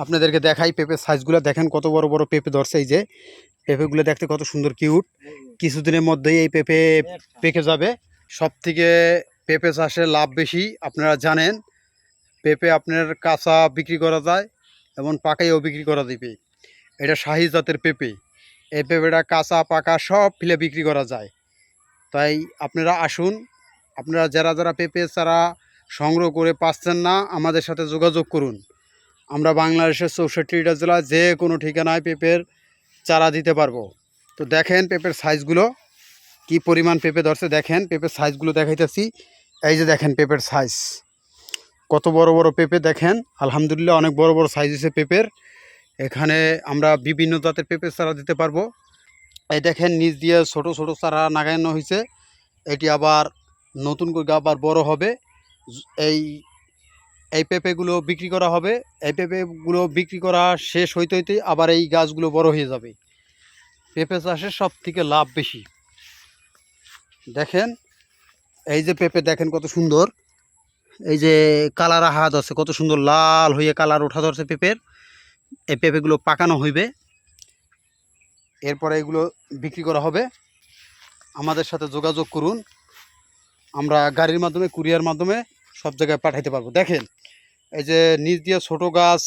আপনাদেরকে দেখাই পেঁপের সাইজগুলো দেখেন কত বড় বড় পেঁপে ধরছে। এই যে পেঁপেগুলো দেখতে কত সুন্দর কিউট। কিছুদিনের মধ্যেই এই পেঁপে পেকে যাবে। সব থেকে পেঁপে চাষে লাভ বেশি আপনারা জানেন। পেঁপে আপনার কাঁচা বিক্রি করা যায় এবং পাকাইও বিক্রি করা যাবে। এটা শাহি জাতের পেঁপে। এই পেঁপেটা কাঁচা পাকা সব ফেলে বিক্রি করা যায়। তাই আপনারা আসুন, আপনারা যারা যারা পেঁপে চারা সংগ্রহ করে পাচ্ছেন না আমাদের সাথে যোগাযোগ করুন। আমরা বাংলাদেশের 64টা জেলা যে কোনো ঠিকানায় পেঁপের চারা দিতে পারবো। তো দেখেন পেঁপের সাইজগুলো কি পরিমাণ পেঁপে ধরছে। দেখেন পেঁপের সাইজগুলো দেখাইতেছি। এই যে দেখেন পেঁপের সাইজ কত বড় বড় পেঁপে। দেখেন আলহামদুলিল্লাহ অনেক বড় বড় সাইজ হয়েছে পেঁপের। এখানে আমরা বিভিন্ন জাতের পেঁপের চারা দিতে পারবো। এই দেখেন নিচ দিয়ে ছোট ছোট চারা লাগানো হয়েছে। এটি আবার নতুন করে আবার বড় হবে। এই এই পেঁপেগুলো বিক্রি করা হবে। এই পেঁপেগুলো বিক্রি করা শেষ হইতে হইতে আবার এই গাছগুলো বড় হয়ে যাবে। পেঁপে চাষের সব থেকে লাভ বেশি। দেখেন এই যে পেঁপে দেখেন কত সুন্দর। এই যে কালার হাত আছে কত সুন্দর লাল হয়ে কালার ওঠা ধরছে পেঁপের। এই পেঁপেগুলো পাকানো হইবে, এরপরে এগুলো বিক্রি করা হবে। আমাদের সাথে যোগাযোগ করুন, আমরা গাড়ির মাধ্যমে কুরিয়ার মাধ্যমে সব জায়গায় পাঠাইতে পারবো। দেখেন এই যে নিচ দিয়ে ছোট গাছ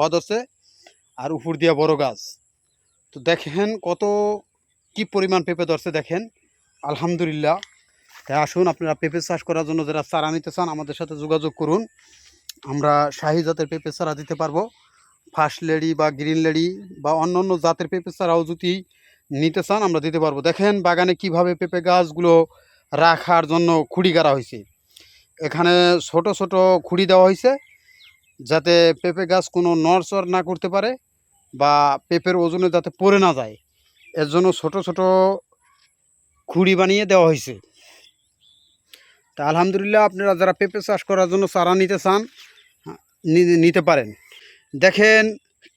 অদ আছে আর উপর দিয়ে বড় গাছ। তো দেখেন কত কি পরিমাণ পেঁপে ধরছে দেখেন আলহামদুলিল্লাহ। তাই আসুন, আপনারা পেঁপে চাষ করার জন্য যারা চারা নিতে চান আমাদের সাথে যোগাযোগ করুন। আমরা শাহি জাতের পেঁপে চারা দিতে পারবো। ফার্স্ট লেডি বা গ্রিন লেডি বা অন্য অন্য জাতের পেঁপে চারাও যদি নিতে চান আমরা দিতে পারবো। দেখেন বাগানে কিভাবে পেঁপে গাছগুলো রাখার জন্য খুঁড়ি গাড়া হয়েছে। এখানে ছোট ছোট খুঁড়ি দেওয়া হয়েছে যাতে পেঁপে গাছ কোনো নড়চড় না করতে পারে বা পেঁপের ওজনে যাতে পড়ে না যায়, এর জন্য ছোট ছোট খুঁড়ি বানিয়ে দেওয়া হয়েছে। তা আলহামদুলিল্লাহ আপনারা যারা পেঁপে চাষ করার জন্য চারা নিতে চান নিতে পারেন। দেখেন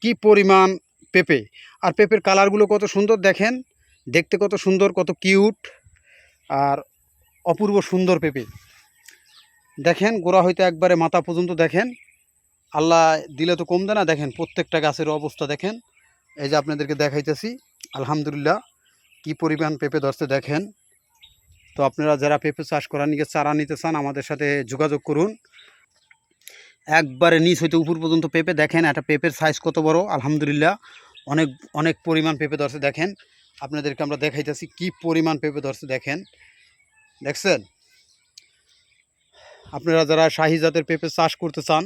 কি পরিমাণ পেঁপে, আর পেঁপের কালারগুলো কত সুন্দর। দেখেন দেখতে কত সুন্দর, কত কিউট আর অপূর্ব সুন্দর পেঁপে। দেখেন গোড়া হইতে একবারে মাথা পর্যন্ত দেখেন, আল্লাহ দিলে তো কম দেয় না। দেখেন প্রত্যেকটা গাছের অবস্থা দেখেন। এই যে আপনাদেরকে দেখাইতেছি আলহামদুলিল্লাহ কি পরিমাণ পেঁপে ধরছে দেখেন। তো আপনারা যারা পেঁপে চাষ করার নিয়ে চারা নিতে চান আমাদের সাথে যোগাযোগ করুন। একবারে নিচ হইতে উপর পর্যন্ত পেঁপে। দেখেন একটা পেঁপের সাইজ কত বড় আলহামদুলিল্লাহ, অনেক অনেক পরিমাণ পেঁপে ধরছে। দেখেন আপনাদেরকে আমরা দেখাইতেছি কি পরিমাণ পেঁপে ধরছে দেখেন। দেখছেন, আপনারা যারা শাহি জাতের পেঁপে চাষ করতে চান,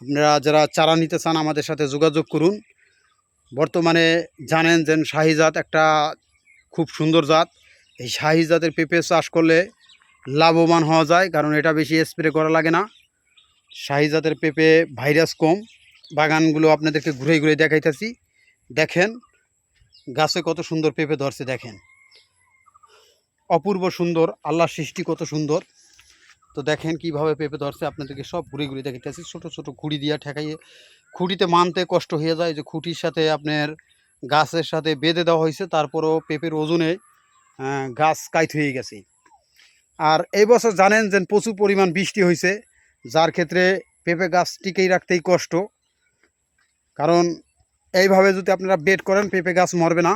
আপনারা যারা চারা নিতে চান আমাদের সাথে যোগাযোগ করুন। বর্তমানে জানেন যে শাহি জাত একটা খুব সুন্দর জাত। এই শাহি জাতের পেঁপে চাষ করলে লাভবান হওয়া যায়, কারণ এটা বেশি স্প্রে করা লাগে না। শাহি জাতের পেঁপে ভাইরাস কম। বাগানগুলো আপনাদেরকে ঘুরে ঘুরে দেখাইতেছি। দেখেন গাছে কত সুন্দর পেঁপে ধরছে। দেখেন অপূর্ব সুন্দর, আল্লাহর সৃষ্টি কত সুন্দর। তো দেখেন কিভাবে পেঁপে ধরছে আপনাদেরকে সব ঘুরে ঘুরে দেখাইতেছি। ছোট ছোট খুঁড়ি দিয়ে ঠেকাইয়ে, খুঁটিতে মানতে কষ্ট হয়ে যায়, যে খুঁটির সাথে আপনার গাছের সাথে বেঁধে দেওয়া হয়েছে, তারপরও পেঁপের ওজনে গাছ কাইট হয়ে গেছে। আর এই বছর জানেন যে প্রচুর পরিমাণ বৃষ্টি হয়েছে, যার ক্ষেত্রে পেঁপে গাছ টিকেই রাখতেই কষ্ট। কারণ এইভাবে যদি আপনারা বেড করেন পেঁপে গাছ মরবে না।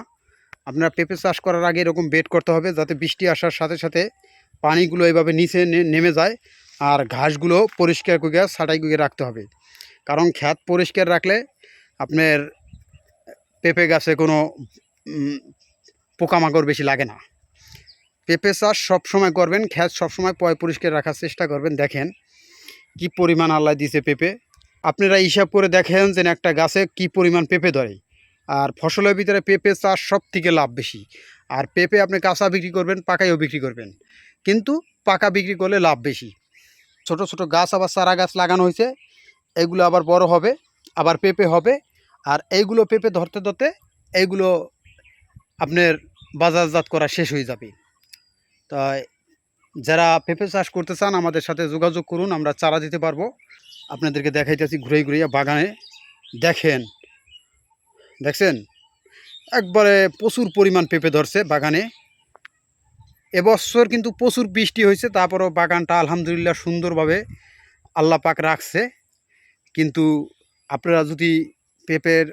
আপনারা পেঁপে চাষ করার আগে এরকম বেড করতে হবে, যাতে বৃষ্টি আসার সাথে সাথে পানিগুলো এইভাবে নিচে নেমে যায়। আর ঘাসগুলো পরিষ্কার করে ছাঁটাই করে রাখতে হবে, কারণ ক্ষেত পরিষ্কার রাখলে আপনার পেঁপে গাছে কোনো পোকামাকড় বেশি লাগে না। পেঁপে চাষ সবসময় করবেন, ক্ষেত সবসময় পরিষ্কার রাখার চেষ্টা করবেন। দেখেন কি পরিমাণ আল্লাহ দিছে পেঁপে। আপনারা হিসাব করে দেখেন যে একটা গাছে কি পরিমাণ পেঁপে ধরে। আর ফসলের ভিতরে পেঁপে চাষ সব থেকে লাভ বেশি। আর পেঁপে আপনি কাঁচা বিক্রি করবেন, পাকাইও বিক্রি করবেন, কিন্তু পাকা বিক্রি করলে লাভ বেশি। ছোট ছোট গাছ আবার চারা গাছ লাগানো হয়েছে, এগুলো আবার বড় হবে, আবার পেঁপে হবে। আর এইগুলো পেঁপে ধরতে ধরতে এইগুলো আপনার বাজারজাত করা শেষ হয়ে যাবে। তাই যারা পেঁপে চাষ করতে চান আমাদের সাথে যোগাযোগ করুন, আমরা চারা দিতে পারবো। আপনাদেরকে দেখাইতেছি ঘুরে ঘুরে বাগানে। দেখেন দেখছেন একবারে প্রচুর পরিমাণ পেঁপে ধরছে বাগানে। এবছর কিন্তু প্রচুর বৃষ্টি হয়েছে, তারপরও বাগানটা আলহামদুলিল্লাহ সুন্দরভাবে আল্লাহ পাক রাখছে। কিন্তু আপনারা যদি পেঁপের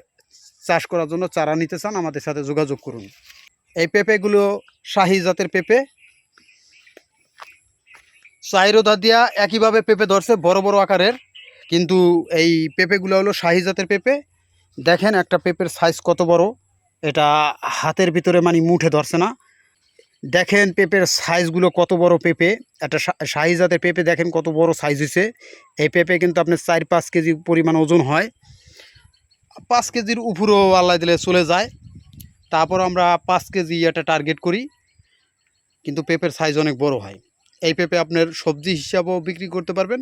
চাষ করার জন্য চারা নিতে চান আমাদের সাথে যোগাযোগ করুন। এই পেঁপেগুলো শাহী জাতের পেঁপে, চাইরোদা দিয়া একইভাবে পেঁপে ধরছে বড় বড় আকারের, কিন্তু এই পেঁপেগুলো হলো শাহী জাতের পেঁপে। দেখেন একটা পেঁপের সাইজ কত বড়, এটা হাতের ভিতরে মানে মুঠে ধরছে না। দেখেন পেঁপের সাইজগুলো কত বড় পেঁপে, একটা শাহী জাতের পেঁপে দেখেন কত বড় সাইজ হয়েছে। এই পেঁপে কিন্তু আপনার 4-5 কেজি পরিমাণ ওজন হয়, 5 কেজির উপরেও আল্লাহ দিলে চলে যায়। তারপর আমরা 5 কেজি একটা টার্গেট করি, কিন্তু পেঁপের সাইজ অনেক বড় হয়। এই পেঁপে আপনার সবজি হিসাবেও বিক্রি করতে পারবেন,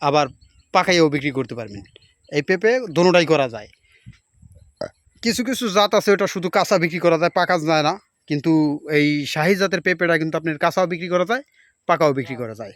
আবার পাকাইও বিক্রি করতে পারবেন। এই পেঁপে দোনোটাই করা যায়। কিছু কিছু জাত আছে ওটা শুধু কাঁচা বিক্রি করা যায়, পাকা যায় না। কিন্তু এই শাহী জাতের পেঁপেটা কিন্তু আপনার কাঁচাও বিক্রি করা যায়, পাকাও বিক্রি করা যায়।